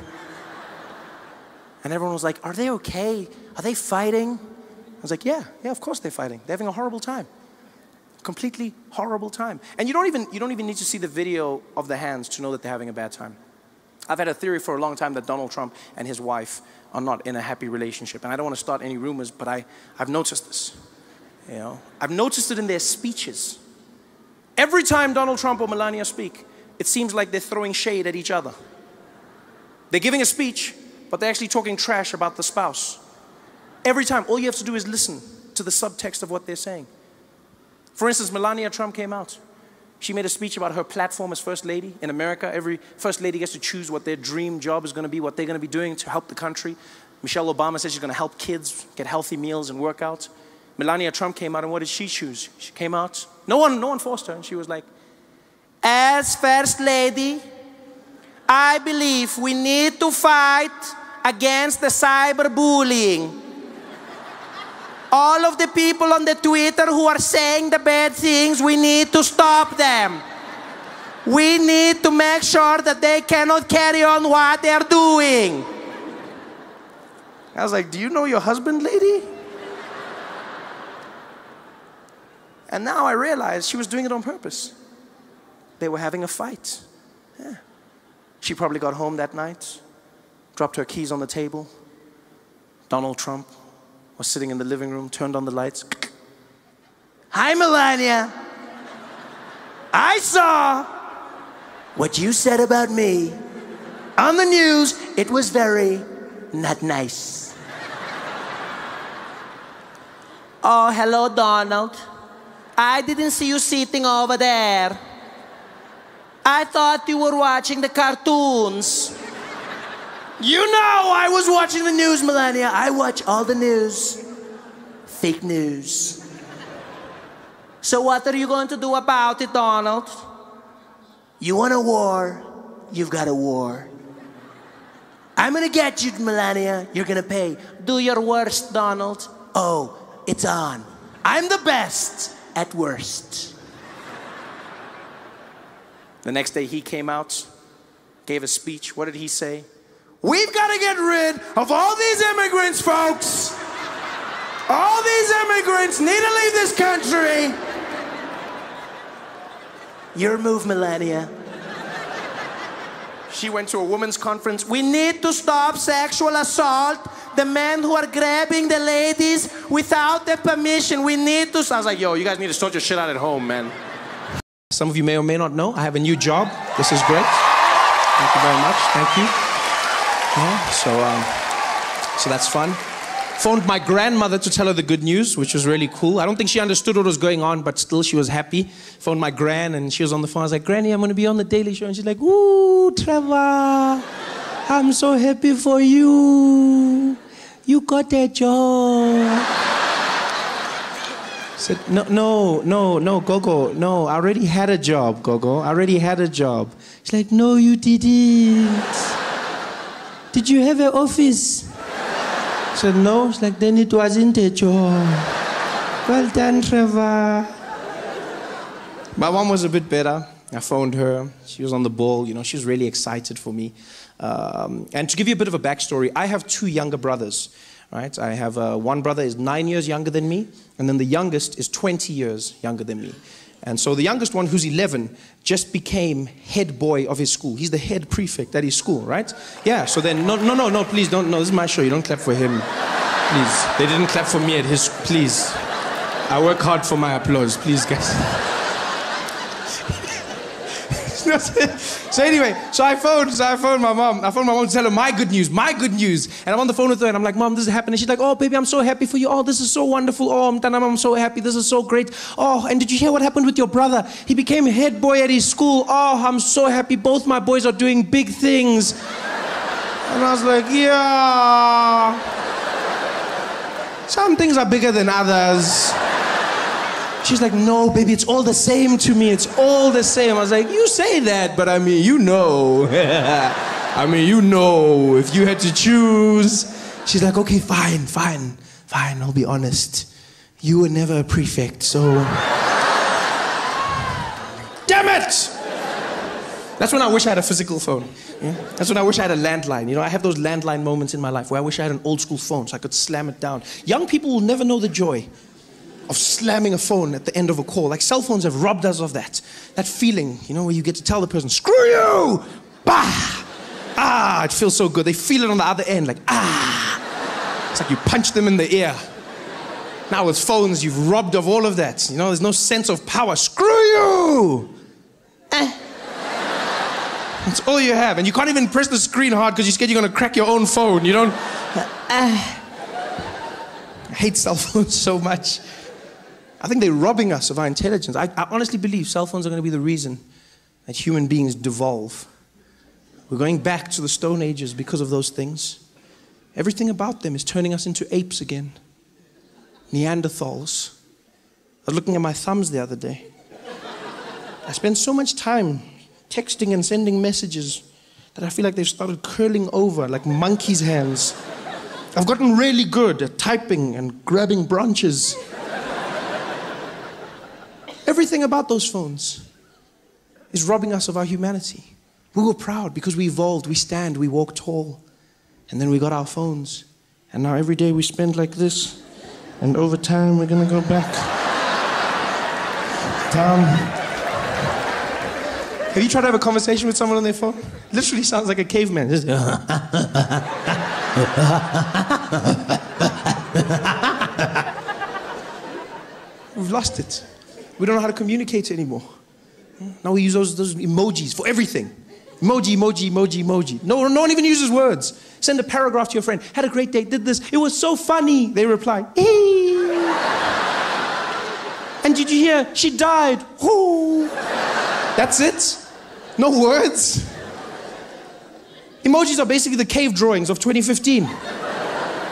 And everyone was like, are they okay? Are they fighting? I was like, yeah, of course they're fighting. They're having a horrible time. Completely horrible time. And you don't even need to see the video of the hands to know that they're having a bad time. I've had a theory for a long time that Donald Trump and his wife are not in a happy relationship. And I don't want to start any rumors, but I've noticed this. You know, I've noticed it in their speeches. Every time Donald Trump or Melania speak, it seems like they're throwing shade at each other. They're giving a speech, but they're actually talking trash about the spouse. Every time, all you have to do is listen to the subtext of what they're saying. For instance, Melania Trump came out. She made a speech about her platform as First Lady. In America, every First Lady gets to choose what their dream job is going to be, what they're going to be doing to help the country. Michelle Obama says she's going to help kids get healthy meals and workouts. Melania Trump came out, and what did she choose? She came out, no one forced her, and she was like, as First Lady, I believe we need to fight against the cyberbullying. All of the people on the Twitter who are saying the bad things, we need to stop them. We need to make sure that they cannot carry on what they're doing. I was like, do you know your husband, lady? And now I realized she was doing it on purpose. They were having a fight. Yeah. She probably got home that night, dropped her keys on the table. Donald Trump was sitting in the living room, turned on the lights. Hi, Melania. I saw what you said about me on the news. It was very not nice. Oh, hello, Donald. I didn't see you sitting over there. I thought you were watching the cartoons. You know I was watching the news, Melania. I watch all the news. Fake news. So what are you going to do about it, Donald? You want a war? You've got a war. I'm gonna get you, Melania. You're gonna pay. Do your worst, Donald. Oh, it's on. I'm the best at worst. The next day he came out, gave a speech. What did he say? We've got to get rid of all these immigrants, folks. All these immigrants need to leave this country. Your move, Melania. She went to a women's conference. We need to stop sexual assault. The men who are grabbing the ladies without their permission. We need to. I was like, yo, you guys need to sort your shit out at home, man. Some of you may or may not know, I have a new job. This is great. Thank you very much. Thank you. Yeah, so that's fun. Phoned my grandmother to tell her the good news, which was really cool. I don't think she understood what was going on, but still she was happy. Phoned my gran, and she was on the phone. I was like, Granny, I'm going to be on the Daily Show. And she's like, ooh, Trevor, I'm so happy for you. You got that job. I said, no, Gogo, no, I already had a job, Gogo. I already had a job. She's like, no, you didn't. Did you have an office? I said, no. She's like, then it wasn't a job. Well done, Trevor. My mom was a bit better. I phoned her. She was on the ball. You know, she was really excited for me. And to give you a bit of a backstory, I have two younger brothers. Right? I have one brother is 9 years younger than me, and then the youngest is 20 years younger than me. And so the youngest one, who's 11, just became head boy of his school. He's the head prefect at his school, right? Yeah, so then, no, please don't, no, this is my show. You don't clap for him, please. They didn't clap for me at his, please. I work hard for my applause, please, guys. So anyway, so I phoned my mom. I phoned my mom to tell her my good news. And I'm on the phone with her, and I'm like, Mom, this is happening. She's like, oh, baby, I'm so happy for you. Oh, this is so wonderful. Oh, I'm so happy. This is so great. Oh, and did you hear what happened with your brother? He became head boy at his school. Oh, I'm so happy. Both my boys are doing big things. And I was like, yeah. Some things are bigger than others. She's like, no, baby, it's all the same to me. It's all the same. I was like, you say that, but I mean, you know. I mean, you know, if you had to choose. She's like, okay, fine, I'll be honest. You were never a prefect, so... Damn it! That's when I wish I had a physical phone. Yeah? That's when I wish I had a landline. You know, I have those landline moments in my life where I wish I had an old school phone so I could slam it down. Young people will never know the joy of slamming a phone at the end of a call. Like, cell phones have robbed us of that. That feeling, you know, where you get to tell the person, screw you! Bah! Ah, it feels so good. They feel it on the other end, like, ah! It's like you punch them in the ear. Now with phones, you've robbed of all of that. You know, there's no sense of power. Screw you! That's all you have. And you can't even press the screen hard because you're scared you're going to crack your own phone. You don't... I hate cell phones so much. I think they're robbing us of our intelligence. I honestly believe cell phones are going to be the reason that human beings devolve. We're going back to the Stone Ages because of those things. Everything about them is turning us into apes again. Neanderthals. I was looking at my thumbs the other day. I spend so much time texting and sending messages that I feel like they've started curling over like monkeys' hands. I've gotten really good at typing and grabbing branches. Everything about those phones is robbing us of our humanity. We were proud because we evolved, we stand, we walk tall. And then we got our phones. And now every day we spend like this. And over time we're gonna go back down. Have you tried to have a conversation with someone on their phone? Literally sounds like a caveman. Just We've lost it. We don't know how to communicate anymore. Now we use those emojis for everything. Emoji, emoji, emoji, emoji. No one even uses words. Send a paragraph to your friend. Had a great date, did this. It was so funny. They reply, hey. And did you hear? She died. Ooh. That's it. No words. Emojis are basically the cave drawings of 2015.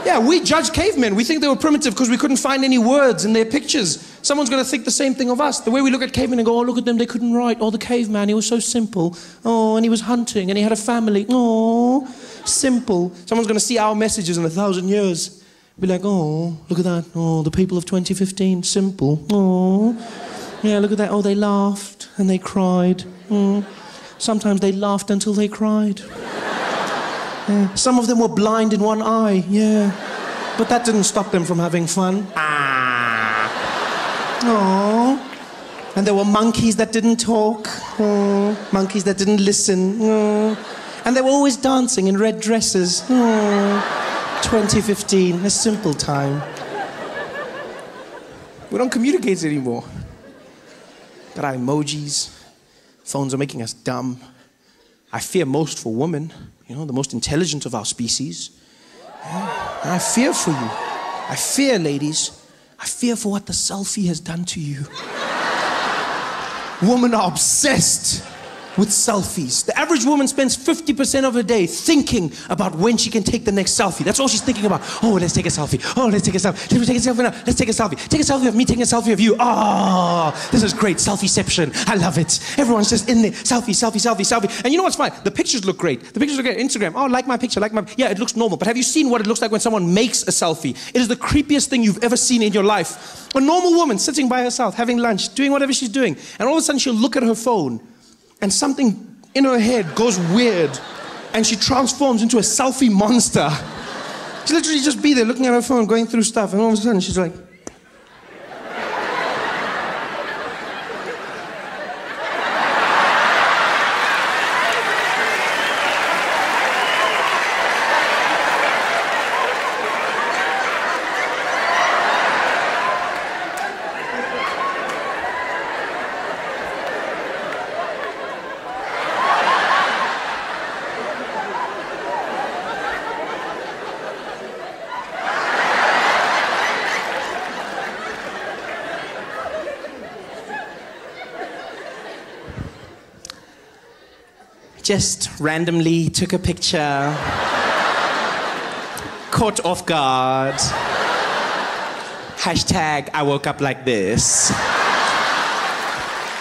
Yeah, we judge cavemen. We think they were primitive because we couldn't find any words in their pictures. Someone's going to think the same thing of us. The way we look at cavemen and go, oh, look at them, they couldn't write. Oh, the caveman, he was so simple. Oh, and he was hunting, and he had a family. Oh, simple. Someone's going to see our messages in 1,000 years. Be like, oh, look at that. Oh, the people of 2015, simple. Oh, yeah, look at that. Oh, they laughed, and they cried. Oh. Sometimes they laughed until they cried. Yeah. Some of them were blind in one eye, yeah. But that didn't stop them from having fun. Oh. And there were monkeys that didn't talk. Oh. Monkeys that didn't listen. Oh. And they were always dancing in red dresses. Oh. 2015, a simple time. We don't communicate anymore. Got our emojis. Phones are making us dumb. I fear most for women, you know, the most intelligent of our species. Yeah. And I fear for you. I fear, ladies. I fear for what the selfie has done to you. Women are obsessed with selfies. The average woman spends 50% of her day thinking about when she can take the next selfie. That's all she's thinking about. Oh, let's take a selfie. Oh, let's take a selfie. Let's take a selfie now. Let's take a selfie. Take a selfie of me taking a selfie of you. Oh, this is great. Selfieception. I love it. Everyone's just in there. Selfie, selfie, selfie, selfie. And you know what's fine? The pictures look great. The pictures look great. Instagram. Oh, like my picture, like my... Yeah, it looks normal. But have you seen what it looks like when someone makes a selfie? It is the creepiest thing you've ever seen in your life. A normal woman sitting by herself, having lunch, doing whatever she's doing. And all of a sudden she'll look at her phone and something in her head goes weird and she transforms into a selfie monster. She literally just be there looking at her phone, going through stuff, and all of a sudden she's like... Just randomly took a picture. Caught off guard. Hashtag I woke up like this.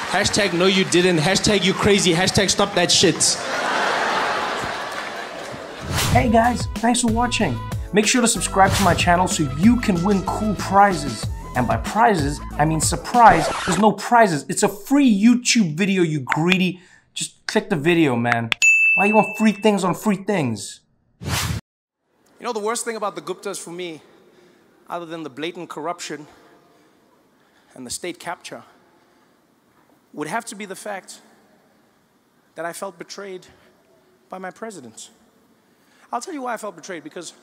Hashtag no you didn't. Hashtag you crazy. Hashtag stop that shit. Hey guys, thanks for watching. Make sure to subscribe to my channel so you can win cool prizes. And by prizes, I mean surprise. There's no prizes. It's a free YouTube video, you greedy. Just click the video, man. Why you want free things on free things? You know the worst thing about the Guptas for me, other than the blatant corruption and the state capture, would have to be the fact that I felt betrayed by my president. I'll tell you why I felt betrayed, because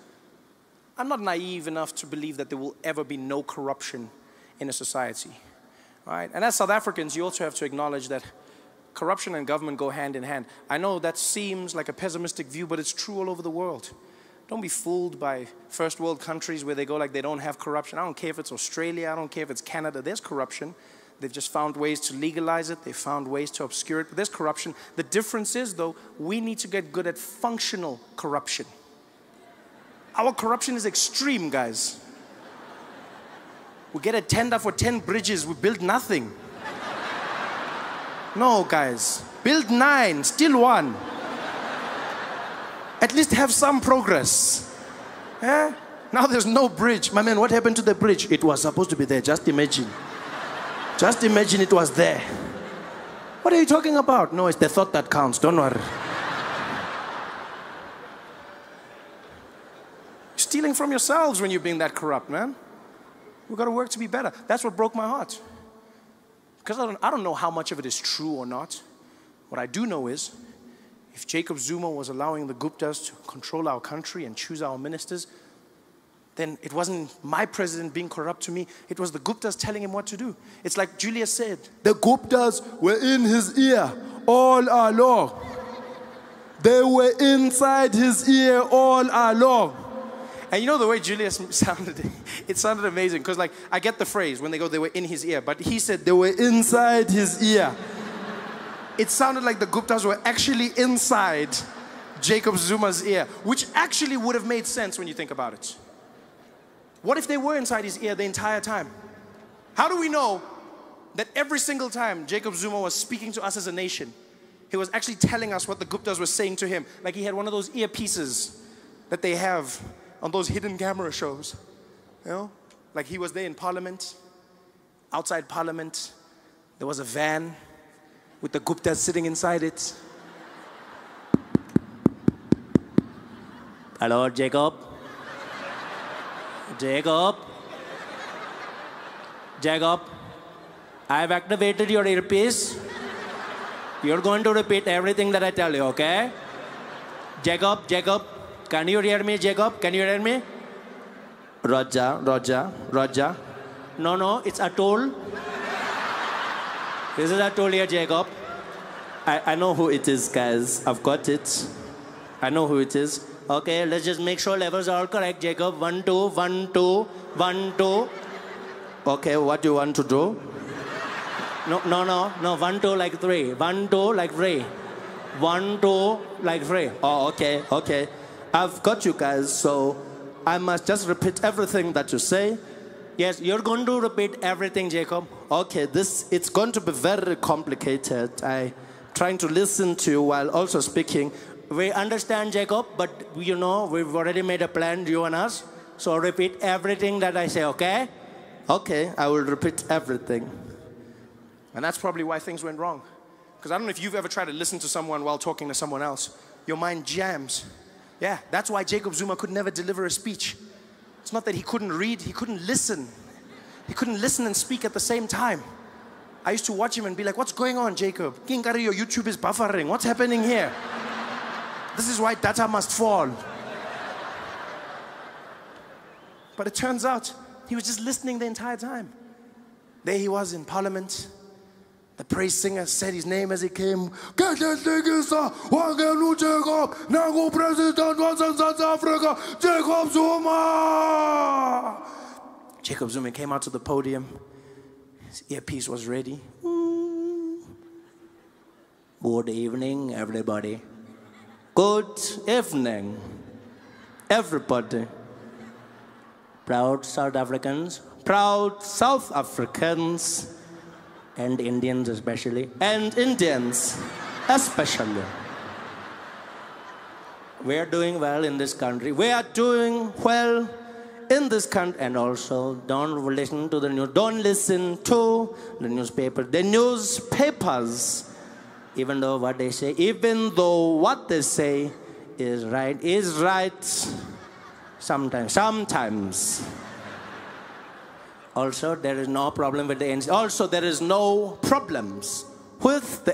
I'm not naive enough to believe that there will ever be no corruption in a society, right? And as South Africans, you also have to acknowledge that corruption and government go hand in hand. I know that seems like a pessimistic view, but it's true all over the world. Don't be fooled by first world countries where they go like they don't have corruption. I don't care if it's Australia, I don't care if it's Canada, there's corruption. They've just found ways to legalize it, they've found ways to obscure it, but there's corruption. The difference is, though, we need to get good at functional corruption. Our corruption is extreme, guys. We get a tender for 10 bridges, we build nothing. No, guys, build 9, still 1. At least have some progress. Eh? Now there's no bridge. My man, what happened to the bridge? It was supposed to be there, just imagine. Just imagine it was there. What are you talking about? No, it's the thought that counts, don't worry. Stealing from yourselves when you're being that corrupt, man. We've got to work to be better. That's what broke my heart. Because I don't know how much of it is true or not. What I do know is, if Jacob Zuma was allowing the Guptas to control our country and choose our ministers, then it wasn't my president being corrupt to me, it was the Guptas telling him what to do. It's like Julius said, the Guptas were in his ear all along. They were inside his ear all along. And you know the way Julius sounded, it sounded amazing, because like, I get the phrase when they go, they were in his ear, but he said they were inside his ear. It sounded like the Guptas were actually inside Jacob Zuma's ear, which actually would have made sense when you think about it. What if they were inside his ear the entire time? How do we know that every single time Jacob Zuma was speaking to us as a nation, he was actually telling us what the Guptas were saying to him? Like he had one of those earpieces that they have on those hidden camera shows. You know? Like he was there in Parliament, outside Parliament, there was a van with the Guptas sitting inside it. Hello, Jacob. Jacob. Jacob, I've activated your earpiece. You're going to repeat everything that I tell you, okay? Jacob, Jacob, can you hear me, Jacob? Can you hear me? Roger, Roger, Roger. No, no, it's Atul. This is Atul here, Jacob. I know who it is, guys. I've got it. I know who it is. Okay, let's just make sure levels are all correct, Jacob. 1, 2, 1, 2, 1, 2. Okay, what do you want to do? No, 1, 2 like 3. 1, 2 like 3. 1, 2 like 3. Oh, okay, okay. I've got you guys, so I must just repeat everything that you say. Yes, you're going to repeat everything, Jacob. Okay, it's going to be very complicated. I'm trying to listen to you while also speaking. We understand, Jacob, but you know, we've already made a plan, you and us. So repeat everything that I say, okay? Okay, I will repeat everything. And that's probably why things went wrong. Because I don't know if you've ever tried to listen to someone while talking to someone else. Your mind jams. Yeah, that's why Jacob Zuma could never deliver a speech. It's not that he couldn't read, he couldn't listen. He couldn't listen and speak at the same time. I used to watch him and be like, what's going on, Jacob? Kinkari, your YouTube is buffering. What's happening here? This is why data must fall. But it turns out he was just listening the entire time. There he was in Parliament. The praise singer said his name as he came. Get this thing, sir. Jacob. Now president was in South Africa. Jacob Zuma. Jacob Zuma came out to the podium. His earpiece was ready. Good evening, everybody. Good evening, everybody. Proud South Africans, and Indians especially, and Indians especially. We are doing well in this country. We are doing well in this country. And also, don't listen to the news. Don't listen to the newspaper. The newspapers, even though what they say is right sometimes. Also, there is no problem with the ANC. Also, there is no problems with the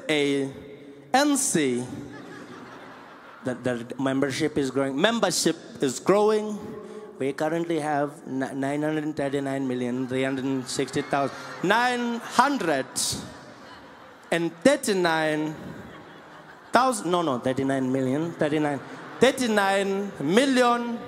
ANC. The membership is growing. Membership is growing. We currently have 939,360,000. 939,000. No, 39 million. 39 million.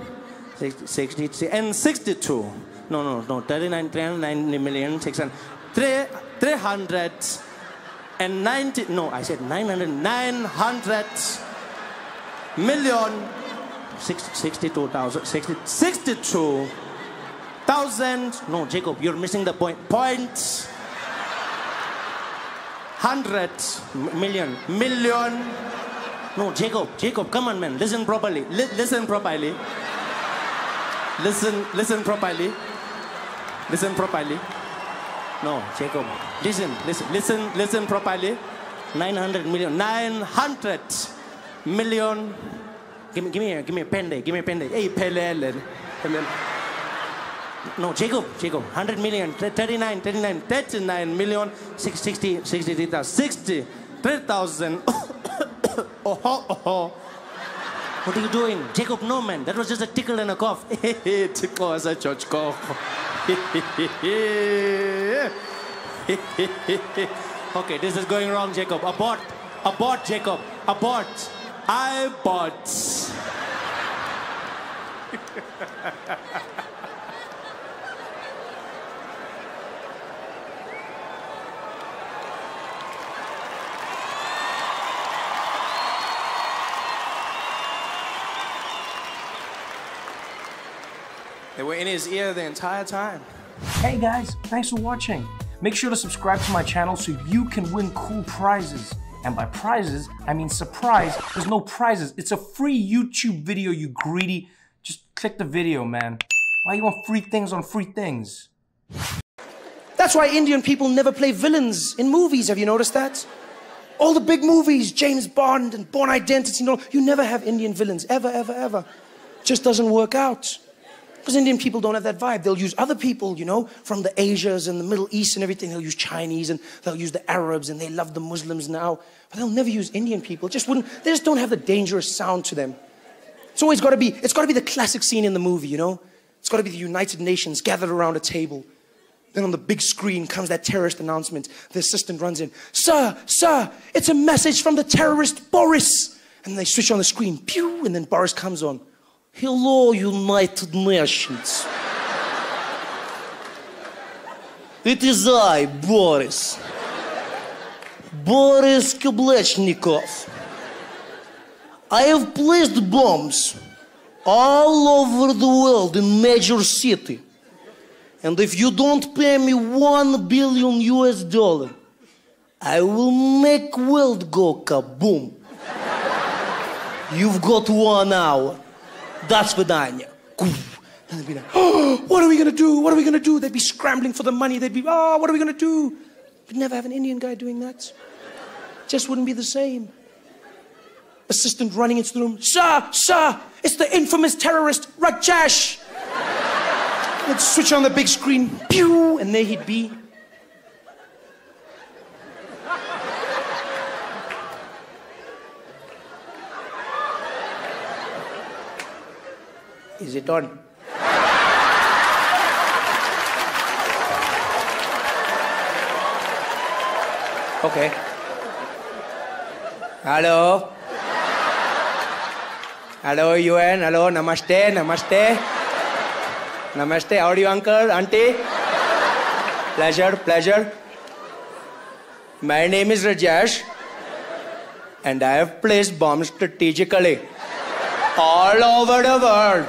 60 and 62. No. 390 million. 390. No, I said 900 million. 62,000. No, Jacob, you're missing the point. 100 million. No, Jacob, come on, man. Listen properly. Listen properly. Listen properly. No, Jacob. Listen properly. 900 million. 900 million. Give me a pen there. Hey, Pelele. No, Jacob. 100 million. 39 million. 63,000. Oh. What are you doing? Jacob, no, man. That was just a tickle and a cough. Tickle as a church cough. Okay, this is going wrong, Jacob. Abort, Jacob. Abort. I bought. They were in his ear the entire time. Hey guys, thanks for watching. Make sure to subscribe to my channel so you can win cool prizes. And by prizes, I mean surprise. There's no prizes. It's a free YouTube video, you greedy. Just click the video, man. Why you want free things on free things? That's why Indian people never play villains in movies. Have you noticed that? All the big movies, James Bond and Bourne Identity, you never have Indian villains. Ever. Just doesn't work out. Because Indian people don't have that vibe. They'll use other people, from the Asias and the Middle East and everything. They'll use Chinese and they'll use the Arabs and they love the Muslims now. But they'll never use Indian people. They just don't have the dangerous sound to them. It's got to be the classic scene in the movie, It's got to be the United Nations gathered around a table. Then on the big screen comes that terrorist announcement. The assistant runs in. Sir, it's a message from the terrorist Boris. And they switch on the screen. Pew, and then Boris comes on. Hello, United Nations. It is I, Boris. Boris Kablechnikov. I have placed bombs all over the world in major city. And if you don't pay me $1 billion, I will make world go kaboom. You've got 1 hour. That's Vidanya. And they'd be like, oh, what are we going to do? They'd be scrambling for the money. They'd be, what are we going to do? We'd never have an Indian guy doing that. Just wouldn't be the same. Assistant running into the room. Sir, it's the infamous terrorist, Rajesh. They'd switch on the big screen. Pew, and there he'd be. Is it on? Okay. Hello, UN. Hello, namaste. Namaste. How are you, uncle, auntie? Pleasure. My name is Rajesh, and I have placed bombs strategically all over the world.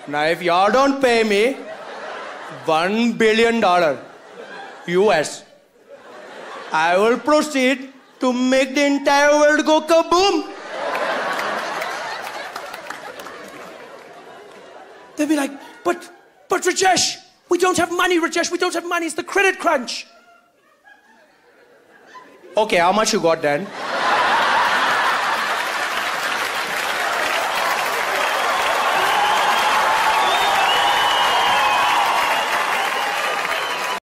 Now, if y'all don't pay me, $1 billion US. I will proceed to make the entire world go kaboom. They'll be like, but Rajesh, we don't have money, Rajesh, we don't have money, it's the credit crunch. Okay, how much you got then?